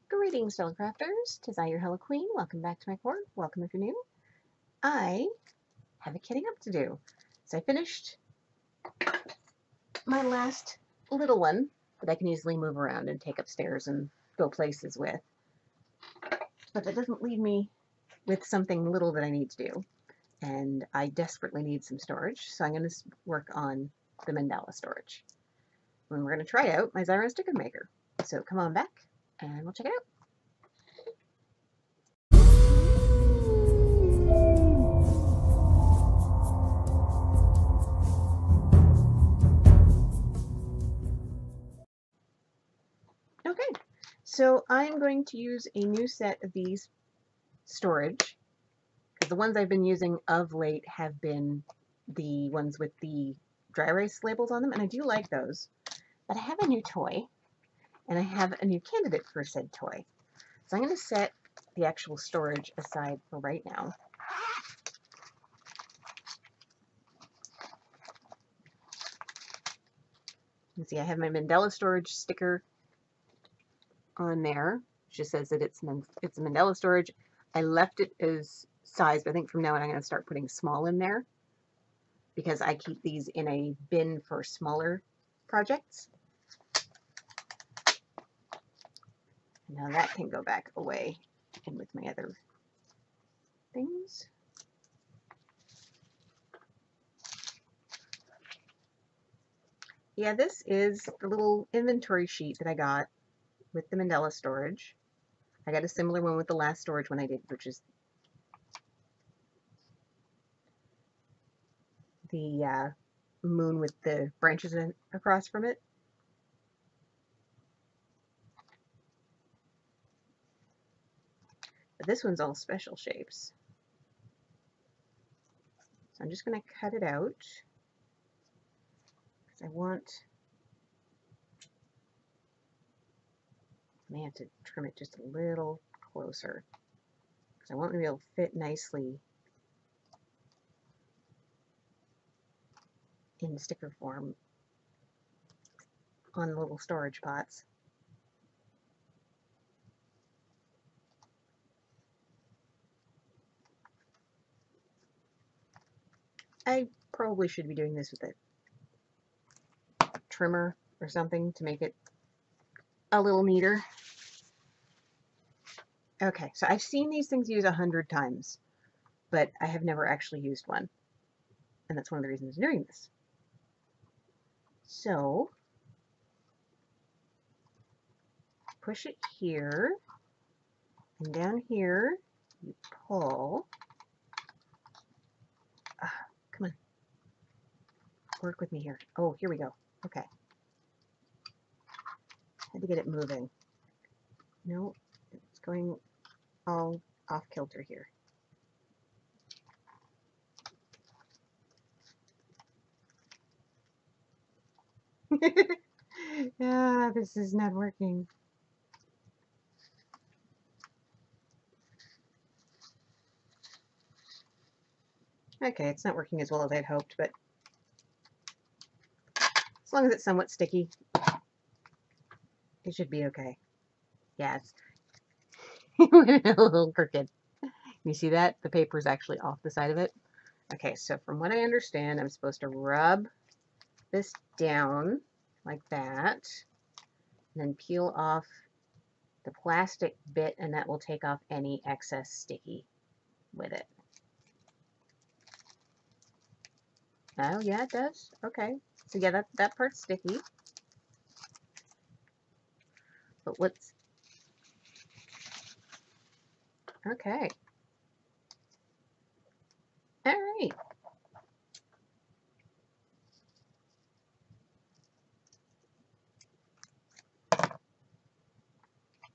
Greetings, fellow crafters. 'Tis I, your Hello Queen. Welcome back to my court. Welcome if you're new. I have a kitting up to do. So I finished my last little one that I can easily move around and take upstairs and go places with. But that doesn't leave me with something little that I need to do. And I desperately need some storage, so I'm going to work on the mandala storage. And we're going to try out my Xyron sticker maker. So come on back and we'll check it out. Okay, so I'm going to use a new set of these storage, because the ones I've been using of late have been the ones with the dry erase labels on them, and I do like those. But I have a new toy, and I have a new candidate for said toy. So I'm going to set the actual storage aside for right now. You can see I have my Mandela storage sticker on there. It just says that it's a Mandela storage. I left it as size, but I think from now on I'm going to start putting small in there, because I keep these in a bin for smaller projects. Now that can go back away in with my other things. Yeah, this is the little inventory sheet that I got with the Mandela storage. I got a similar one with the last storage one I did, which is the moon with the branches across from it. But this one's all special shapes. So I'm just going to cut it out, because I may have to trim it just a little closer, because I want it to be able to fit nicely in sticker form on the little storage pots. I probably should be doing this with a trimmer or something to make it a little neater. Okay, so I've seen these things used 100 times, but I have never actually used one. And that's one of the reasons I'm doing this. So, push it here, and down here, you pull. Come on. Work with me here. Oh, here we go. Okay. Had to get it moving. No, it's going all off kilter here. Yeah, this is not working. Okay, it's not working as well as I'd hoped, but as long as it's somewhat sticky, it should be okay. Yeah, it's a little crooked. You see that? The paper is actually off the side of it. Okay, so from what I understand, I'm supposed to rub this down like that, and then peel off the plastic bit, and that will take off any excess sticky with it. Oh, yeah, it does. Okay. So yeah, that part's sticky. But what's... Okay. All right.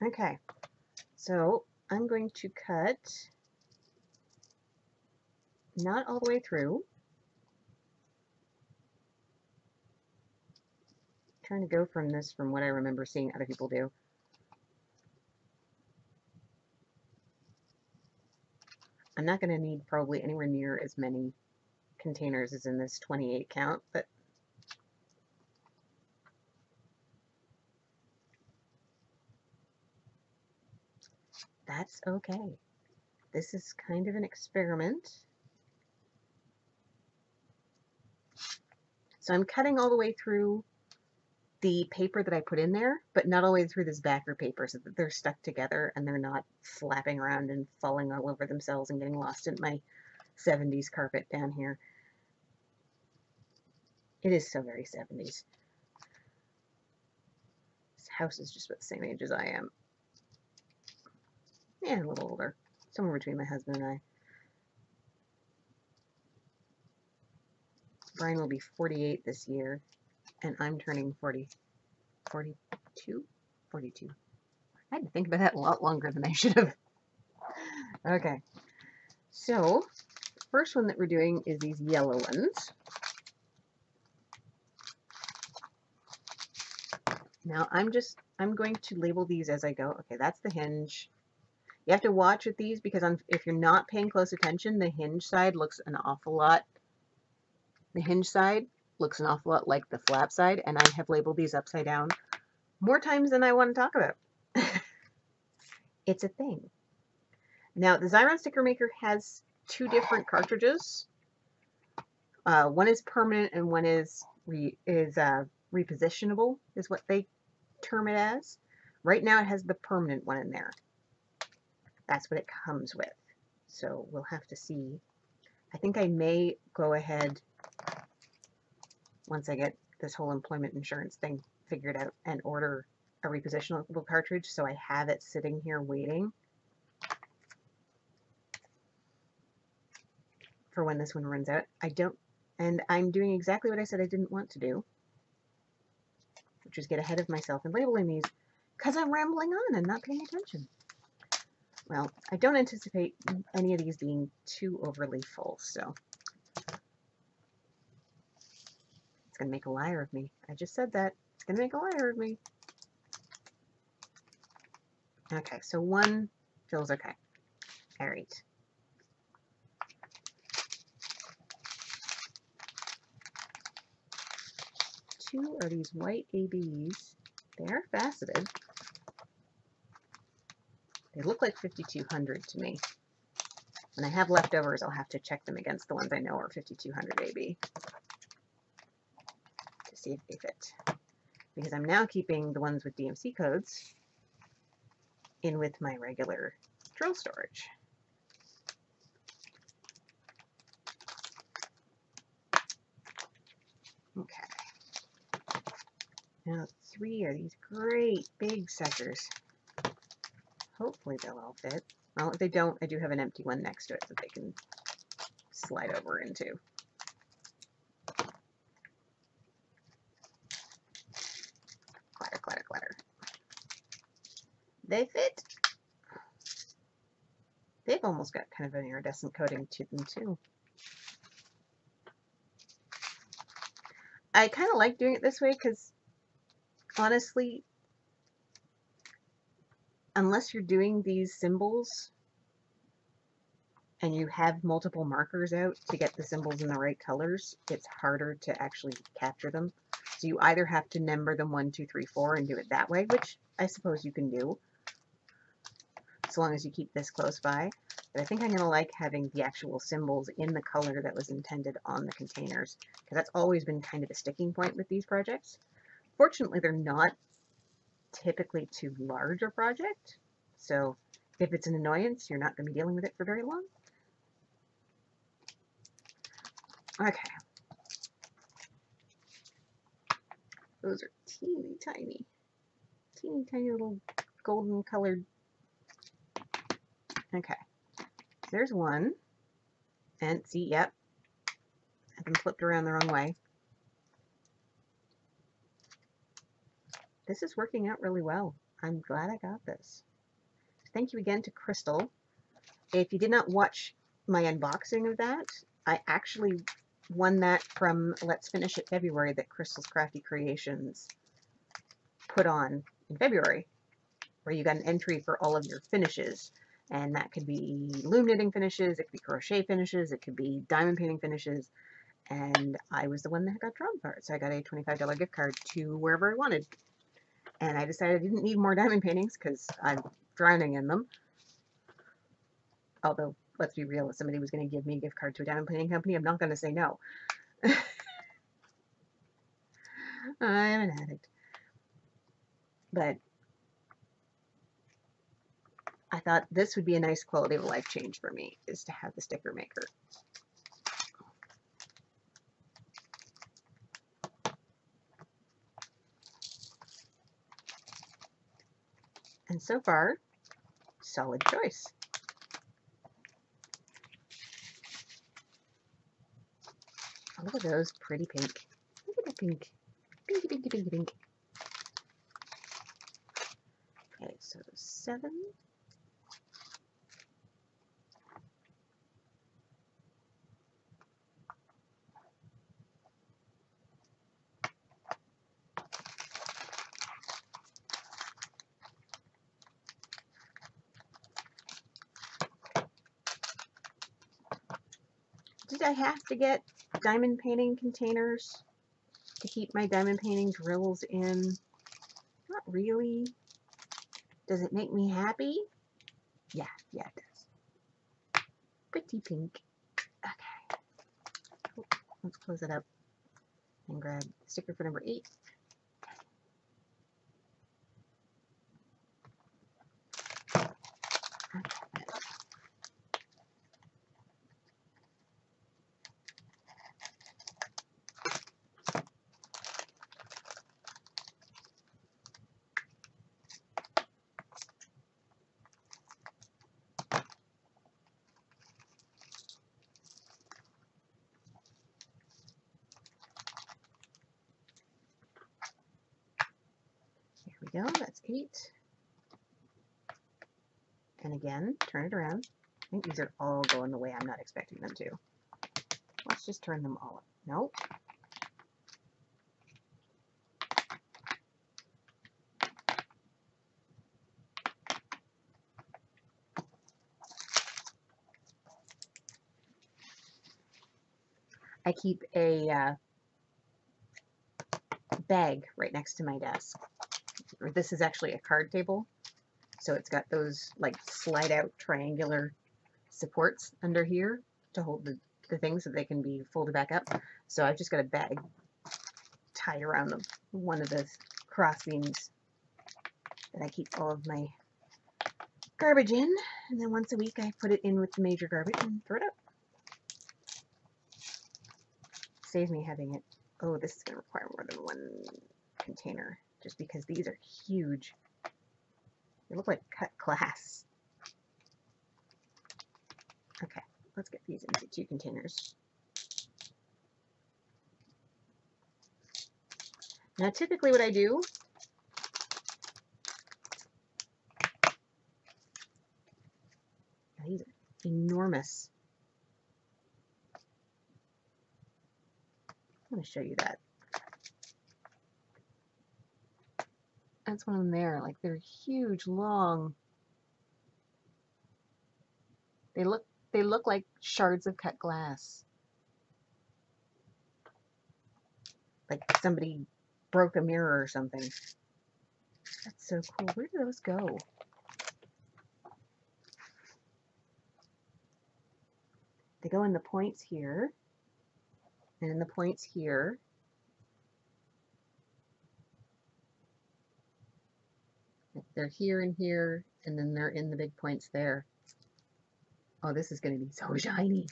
Okay. So I'm going to cut not all the way through. I'm trying to go from this from what I remember seeing other people do. I'm not going to need probably anywhere near as many containers as in this 28 count, but That's okay. This is kind of an experiment. So I'm cutting all the way through the paper that I put in there, but not all the way through this backer paper so that they're stuck together and they're not flapping around and falling all over themselves and getting lost in my 70s carpet down here. It is so very 70s. This house is just about the same age as I am. Yeah, a little older. Somewhere between my husband and I. Brian will be 48 this year, and I'm turning 42? 42. I had to think about that a lot longer than I should have. Okay. So, the first one that we're doing is these yellow ones. Now, I'm going to label these as I go. Okay, that's the hinge. You have to watch with these because if you're not paying close attention, the hinge side looks an awful lot. The hinge side looks an awful lot like the flap side, and I have labeled these upside down more times than I want to talk about. It's a thing. Now, the Xyron Sticker Maker has two different cartridges. One is permanent and one is repositionable, is what they term it as. Right now it has the permanent one in there. That's what it comes with. So we'll have to see. I think I may go ahead, once I get this whole employment insurance thing figured out, and order a repositionable cartridge so I have it sitting here waiting for when this one runs out. And I'm doing exactly what I said I didn't want to do, which is get ahead of myself and labeling these because I'm rambling on and not paying attention. Well, I don't anticipate any of these being too overly full, so it's going to make a liar of me. I just said that. It's going to make a liar of me. Okay, so one feels okay. All right. Two are these white ABs. They are faceted. They look like 5200 to me. When I have leftovers, I'll have to check them against the ones I know are 5200 AB to see if they fit. Because I'm now keeping the ones with DMC codes in with my regular drill storage. Okay. Now three are these great big suckers. Hopefully they'll all fit. Well, if they don't, I do have an empty one next to it that they can slide over into. Clatter, clatter, clatter. They fit. They've almost got kind of an iridescent coating to them too. I kind of like doing it this way because honestly, unless you're doing these symbols and you have multiple markers out to get the symbols in the right colors, it's harder to actually capture them. So you either have to number them 1, 2, 3, 4 and do it that way, which I suppose you can do, so long as you keep this close by. But I think I'm going to like having the actual symbols in the color that was intended on the containers, because that's always been kind of a sticking point with these projects. Fortunately, they're not typically too large a project, so if it's an annoyance, you're not going to be dealing with it for very long. Okay. Those are teeny tiny little golden colored. Okay. There's one. And see, yep. I've been flipped around the wrong way. This is working out really well. I'm glad I got this. Thank you again to Crystal. If you did not watch my unboxing of that, I actually won that from Let's Finish It February that Crystal's Crafty Creations put on in February, where you got an entry for all of your finishes. And that could be loom knitting finishes, it could be crochet finishes, it could be diamond painting finishes. And I was the one that got drawn for it. So I got a $25 gift card to wherever I wanted. And I decided I didn't need more diamond paintings because I'm drowning in them. Although, let's be real, if somebody was going to give me a gift card to a diamond painting company, I'm not going to say no. I'm an addict. But I thought this would be a nice quality of life change for me, is to have the sticker maker. And so far, solid choice. Oh, look at those pretty pink. Look at that pink. Pinky, pinky, pinky, pink. Okay, so 7. Did I have to get diamond painting containers to keep my diamond painting drills in? Not really. Does it make me happy? Yeah, it does. Pretty pink. Okay. Oh, let's close it up and grab the sticker for number 8. Here we go, that's 8. And again, turn it around. I think these are all going the way I'm not expecting them to. Let's just turn them all up. Nope. I keep a bag right next to my desk. This is actually a card table, so it's got those like slide out triangular supports under here to hold the things so they can be folded back up. So I've just got a bag tied around one of the cross beams that I keep all of my garbage in, and then once a week I put it in with the major garbage and throw it out. Saves me having it. Oh, this is going to require more than one container, just because these are huge. They look like cut glass. Okay, let's get these into 2 containers. Now, typically what I do these are enormous. I'm going to show you that. That's one of them there. Like, they're huge, long. They look like shards of cut glass. Like somebody broke a mirror or something. That's so cool. Where do those go? They go in the points here, and in the points here. They're here and here, and then they're in the big points there. Oh, this is going to be so shiny.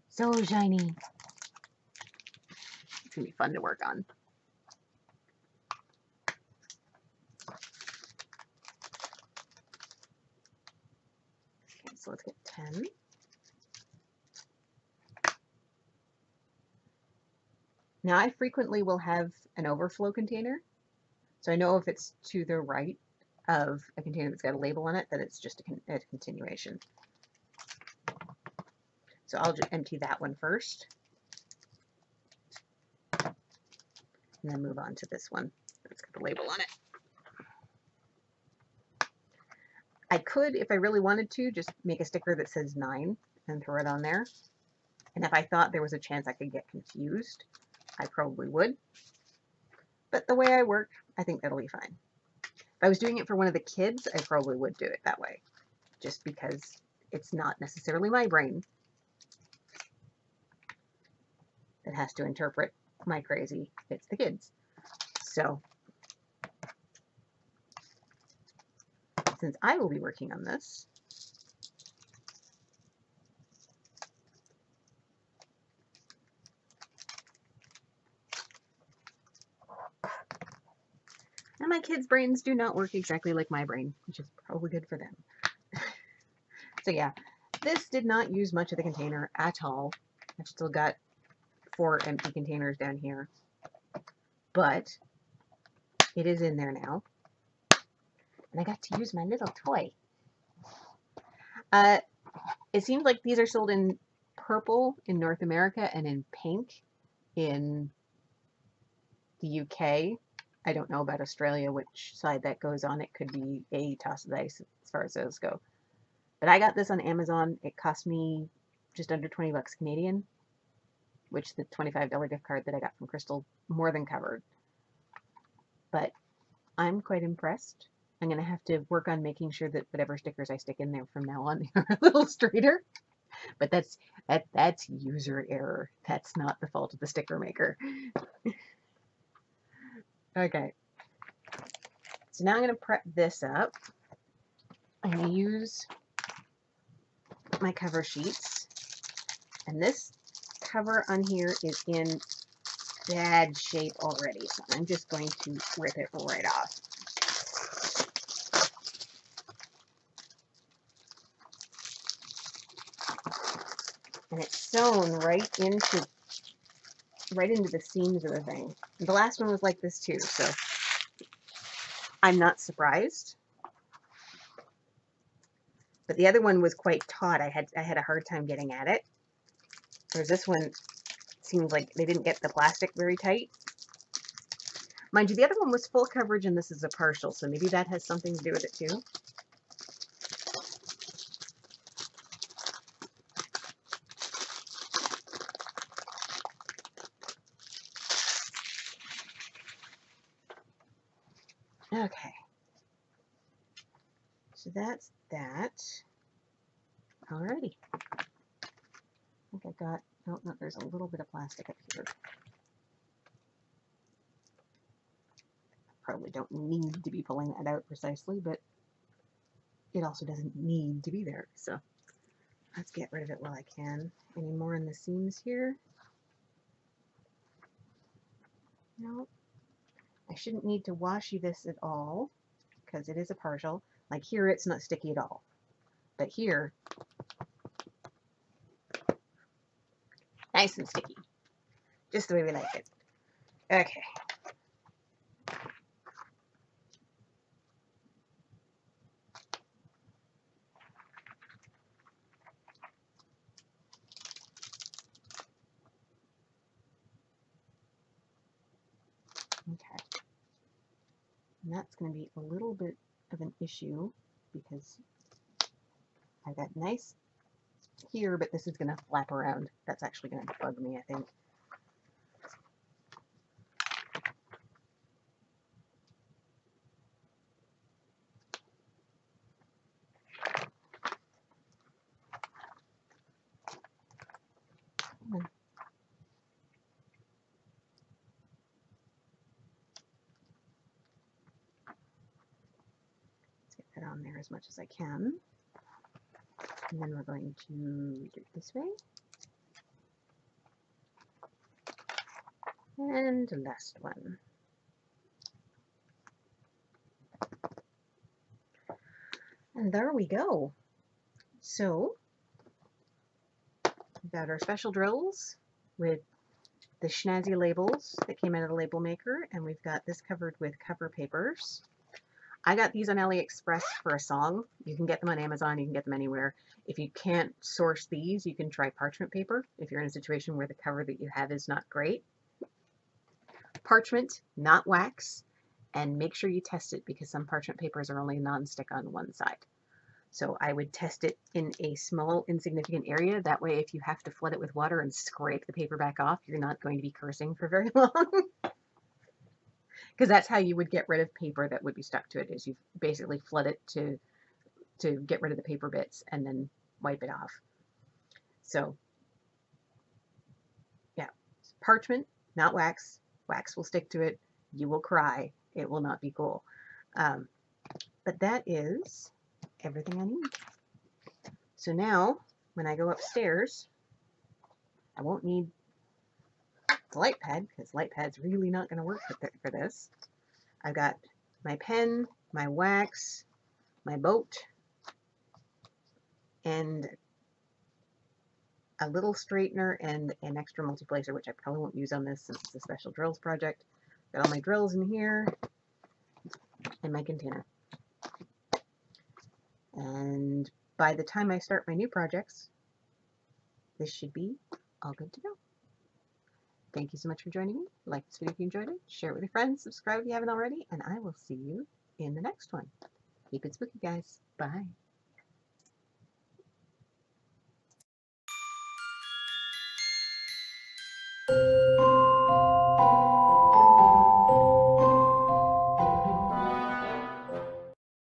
So shiny. It's going to be fun to work on. Okay, so let's get 10. Now, I frequently will have an overflow container. So I know if it's to the right of a container that's got a label on it, that it's just a continuation. So I'll just empty that one first, and then move on to this one that's got the label on it. I could, if I really wanted to, just make a sticker that says 9 and throw it on there. And if I thought there was a chance I could get confused, I probably would. But the way I work, I think that'll be fine. If I was doing it for one of the kids, I probably would do it that way. just because it's not necessarily my brain that has to interpret my crazy, it's the kids. So, since I will be working on this, and my kids' brains do not work exactly like my brain, which is probably good for them. So yeah, this did not use much of the container at all. I've still got 4 empty containers down here, but it is in there now. And I got to use my little toy. It seems like these are sold in purple in North America and in pink in the UK. I don't know about Australia, which side that goes on. It could be a toss of dice as far as those go. But I got this on Amazon. It cost me just under 20 bucks Canadian, which the $25 gift card that I got from Crystal more than covered. But I'm quite impressed. I'm going to have to work on making sure that whatever stickers I stick in there from now on are a little straighter. But that's user error. That's not the fault of the sticker maker. Okay. So now I'm going to prep this up. I'm going to use my cover sheets. And this cover on here is in bad shape already. So I'm just going to rip it right off. And it's sewn right into the seams of the thing. The last one was like this too, so I'm not surprised. But the other one was quite taut. I had a hard time getting at it. Whereas this one seems like they didn't get the plastic very tight. Mind you, the other one was full coverage and this is a partial, so maybe that has something to do with it too. Okay. So that's that. Alrighty. I think I got, oh no, there's a little bit of plastic up here. Probably don't need to be pulling that out precisely, but it also doesn't need to be there. So let's get rid of it while I can. Any more in the seams here? No. I shouldn't need to washi this at all because it is a partial. Like here, it's not sticky at all. But here, nice and sticky. Just the way we like it. Okay. Okay. And that's going to be a little bit of an issue because I got nice here, but this is going to flap around. That's actually going to bug me, I think. On there as much as I can. And then we're going to do it this way. And the last one. And there we go. So, we've got our special drills with the snazzy labels that came out of the label maker, and we've got this covered with cover papers. I got these on AliExpress for a song. You can get them on Amazon, you can get them anywhere. If you can't source these, you can try parchment paper if you're in a situation where the cover that you have is not great. Parchment, not wax, and make sure you test it because some parchment papers are only non-stick on one side. So I would test it in a small, insignificant area. That way, if you have to flood it with water and scrape the paper back off, you're not going to be cursing for very long. Because that's how you would get rid of paper that would be stuck to it, is you basically flood it to to get rid of the paper bits and then wipe it off. So yeah, parchment, not wax. Wax will stick to it. You will cry. It will not be cool. But that is everything I need. So now, when I go upstairs, I won't need the light pad because light pad's really not going to work for this. I've got my pen, my wax, my boat, and a little straightener and an extra multiplacer, which I probably won't use on this since it's a special drills project. Got all my drills in here and my container. And by the time I start my new projects, this should be all good to go. Thank you so much for joining me. Like this video if you enjoyed it. Share it with your friends. Subscribe if you haven't already. And I will see you in the next one. Keep it spooky, guys. Bye.